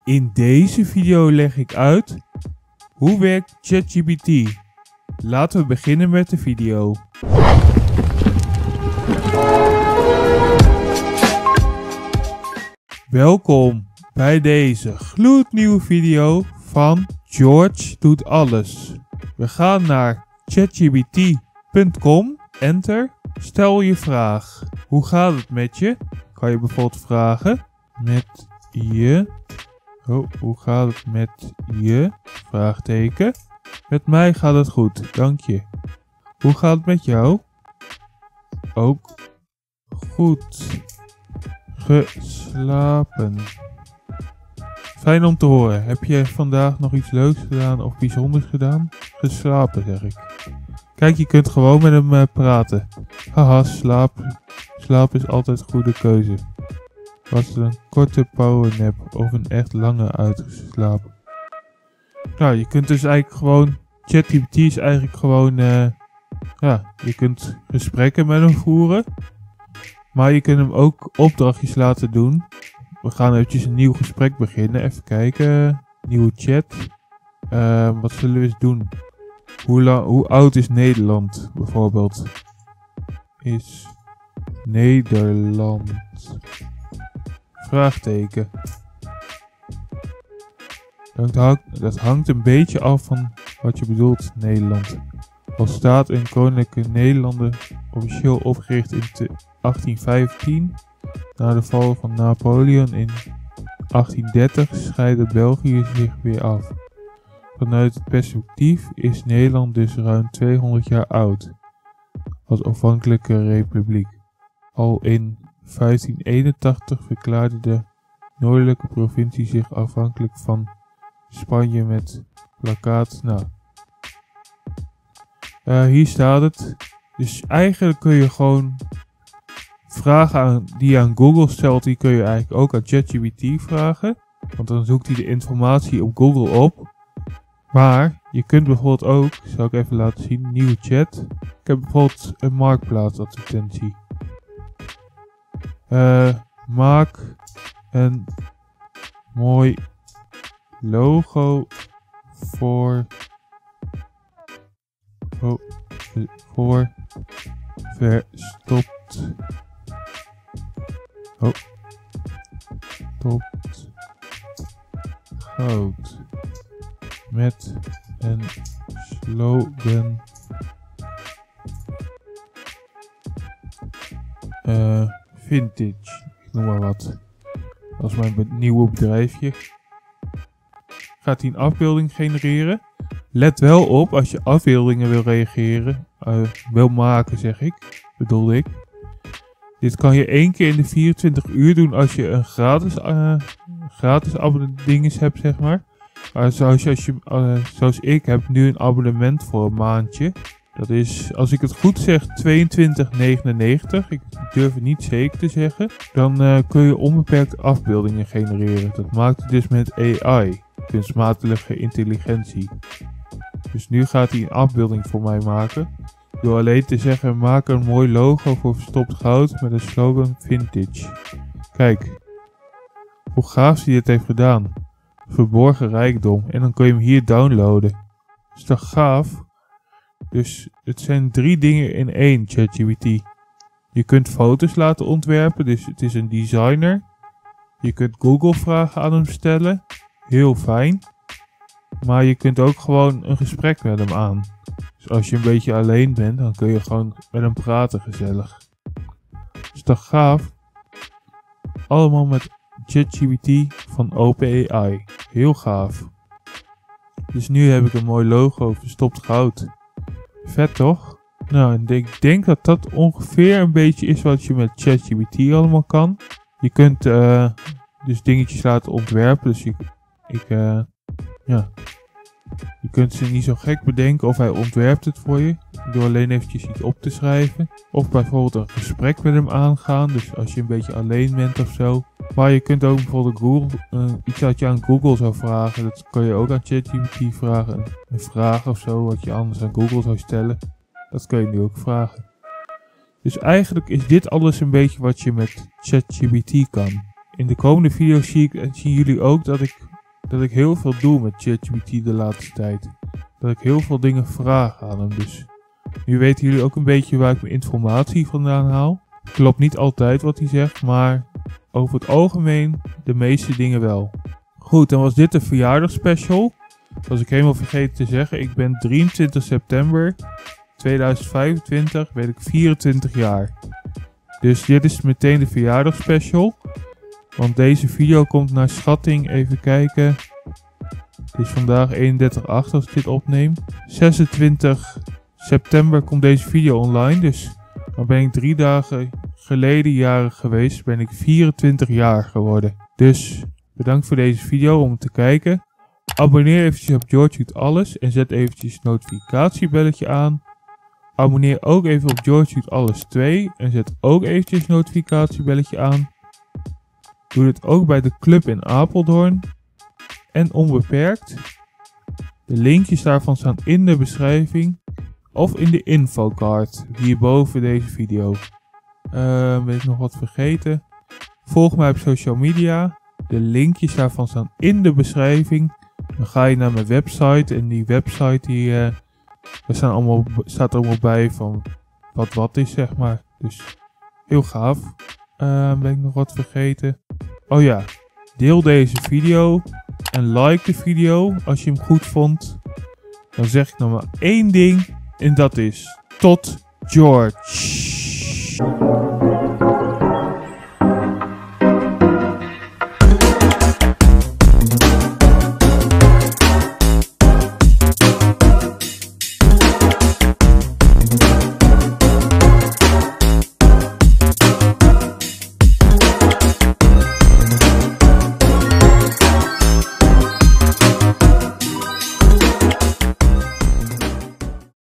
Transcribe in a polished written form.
In deze video leg ik uit hoe werkt ChatGPT. Laten we beginnen met de video. Welkom bij deze gloednieuwe video van George doet alles. We gaan naar chatgpt.com, enter, stel je vraag. Hoe gaat het met je? Kan je bijvoorbeeld vragen met je. Hoe gaat het met je? Vraagteken. Met mij gaat het goed, dank je. Hoe gaat het met jou? Ook goed. Geslapen. Fijn om te horen. Heb je vandaag nog iets leuks gedaan of bijzonders gedaan? Geslapen, zeg ik. Kijk, je kunt gewoon met hem praten. Haha, slaap is altijd een goede keuze. Was het een korte powernap of een echt lange uitgeslapen? Nou, je kunt dus eigenlijk gewoon... ChatGPT is eigenlijk gewoon... je kunt gesprekken met hem voeren. Maar je kunt hem ook opdrachtjes laten doen. We gaan eventjes een nieuw gesprek beginnen. Even kijken. Nieuwe chat. Wat zullen we eens doen? Hoe oud is Nederland, bijvoorbeeld? Is Nederland... Vraagteken. Dat hangt een beetje af van wat je bedoelt, Nederland. Als staat in Koninklijke Nederlanden officieel opgericht in 1815. Na de val van Napoleon in 1830 scheidde België zich weer af. Vanuit het perspectief is Nederland dus ruim 200 jaar oud. Als onafhankelijke republiek. Al in 1581 verklaarde de noordelijke provincie zich afhankelijk van Spanje met plakkaat. Hier staat het. Dus eigenlijk kun je gewoon vragen die je aan Google stelt, die kun je eigenlijk ook aan ChatGPT vragen. Want dan zoekt hij de informatie op Google op. Maar je kunt bijvoorbeeld ook, zal ik even laten zien, nieuwe chat. Ik heb bijvoorbeeld een marktplaatsadvertentie. Maak een mooi logo voor verstopt goud met een slogan vintage, ik noem maar wat. Dat is mijn nieuwe bedrijfje. Gaat hij een afbeelding genereren? Let wel op, als je afbeeldingen wil maken, zeg ik, bedoelde ik. Dit kan je 1 keer in de 24 uur doen als je een gratis dinges hebt, zeg maar. Zoals ik heb nu een abonnement voor een maandje. Dat is, als ik het goed zeg, $22,99. Ik durf het niet zeker te zeggen. Dan kun je onbeperkt afbeeldingen genereren. Dat maakt het dus met AI, kunstmatige intelligentie. Dus nu gaat hij een afbeelding voor mij maken. Door alleen te zeggen, maak een mooi logo voor verstopt goud met een slogan vintage. Kijk, hoe gaaf hij dit heeft gedaan. Verborgen rijkdom. En dan kun je hem hier downloaden. Is toch gaaf? Dus het zijn 3 dingen in 1, ChatGPT. Je kunt foto's laten ontwerpen, dus het is een designer. Je kunt Google vragen aan hem stellen. Heel fijn. Maar je kunt ook gewoon een gesprek met hem aan. Dus als je een beetje alleen bent, dan kun je gewoon met hem praten gezellig. Is toch gaaf? Allemaal met ChatGPT van OpenAI. Heel gaaf. Dus nu heb ik een mooi logo, verstopt goud. Vet toch? Nou, ik denk dat dat ongeveer een beetje is wat je met ChatGPT allemaal kan. Je kunt dus dingetjes laten ontwerpen. Dus je kunt ze niet zo gek bedenken of hij ontwerpt het voor je. Door alleen eventjes iets op te schrijven. Of bijvoorbeeld een gesprek met hem aangaan. Dus als je een beetje alleen bent of zo. Maar je kunt ook bijvoorbeeld iets wat je aan Google zou vragen. Dat kan je ook aan ChatGPT vragen. Een vraag of zo wat je anders aan Google zou stellen. Dat kun je nu ook vragen. Dus eigenlijk is dit alles een beetje wat je met ChatGPT kan. In de komende video's zien jullie ook dat ik dat ik heel veel doe met ChatGPT de laatste tijd. Dat ik heel veel dingen vraag aan hem. Dus nu weten jullie ook een beetje waar ik mijn informatie vandaan haal. Klopt niet altijd wat hij zegt, maar over het algemeen de meeste dingen wel. Goed, dan was dit de verjaardagsspecial. Was ik helemaal vergeten te zeggen. Ik ben 23 september 2025, ben ik 24 jaar. Dus dit is meteen de verjaardagsspecial. Want deze video komt naar schatting, even kijken. Het is vandaag 31/8 als ik dit opneem. 26 september komt deze video online. Dus dan ben ik 3 dagen geleden jarig geweest. Ben ik 24 jaar geworden. Dus bedankt voor deze video om te kijken. Abonneer eventjes op George Doet Alles en zet eventjes het notificatiebelletje aan. Abonneer ook even op George Doet Alles 2 en zet ook eventjes het notificatiebelletje aan. Doe dit ook bij de club in Apeldoorn en Onbeperkt. De linkjes daarvan staan in de beschrijving of in de infocard hierboven deze video. Ben ik nog wat vergeten? Volg mij op social media. De linkjes daarvan staan in de beschrijving. Dan ga je naar mijn website en die website daar staat allemaal bij van wat is, zeg maar. Dus heel gaaf. Ben ik nog wat vergeten? Oh ja, deel deze video en like de video als je hem goed vond. Dan zeg ik nog maar één ding en dat is tot George.